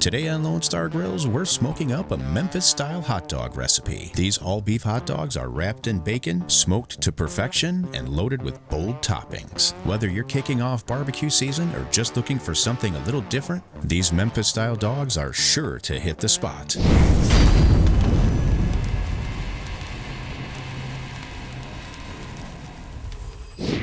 Today on Lone Star Grills, we're smoking up a Memphis-style hot dog recipe. These all-beef hot dogs are wrapped in bacon, smoked to perfection, and loaded with bold toppings. Whether you're kicking off barbecue season or just looking for something a little different, these Memphis-style dogs are sure to hit the spot.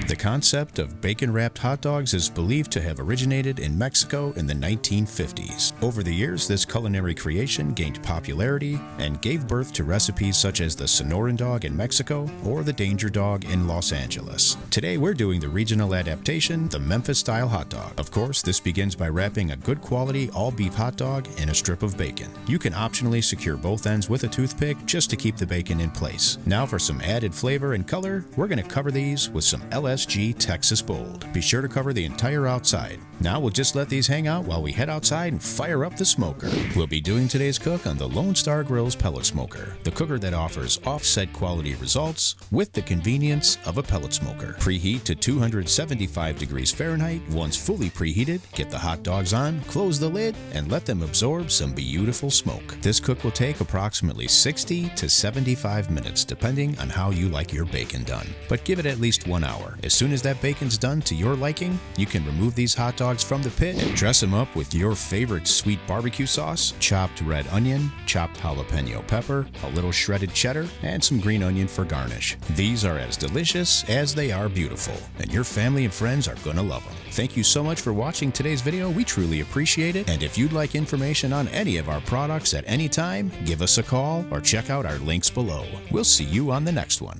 The concept of bacon-wrapped hot dogs is believed to have originated in Mexico in the 1950s. Over the years, this culinary creation gained popularity and gave birth to recipes such as the Sonoran dog in Mexico or the Danger dog in Los Angeles. Today, we're doing the regional adaptation, the Memphis-style hot dog. Of course, this begins by wrapping a good quality all-beef hot dog in a strip of bacon. You can optionally secure both ends with a toothpick just to keep the bacon in place. Now for some added flavor and color, we're going to cover these with some LSG Texas Bold. Be sure to cover the entire outside. Now we'll just let these hang out while we head outside and fire up the smoker. We'll be doing today's cook on the Lone Star Grillz pellet smoker, the cooker that offers offset quality results with the convenience of a pellet smoker. Preheat to 275 degrees Fahrenheit. Once fully preheated, get the hot dogs on, close the lid, and let them absorb some beautiful smoke. This cook will take approximately 60 to 75 minutes depending on how you like your bacon done. But give it at least 1 hour. As soon as that bacon's done to your liking, you can remove these hot dogs from the pit and dress them up with your favorite sweet barbecue sauce, chopped red onion, chopped jalapeno pepper, a little shredded cheddar, and some green onion for garnish. These are as delicious as they are beautiful, and your family and friends are gonna love them. Thank you so much for watching today's video. We truly appreciate it. And if you'd like information on any of our products at any time, give us a call or check out our links below. We'll see you on the next one.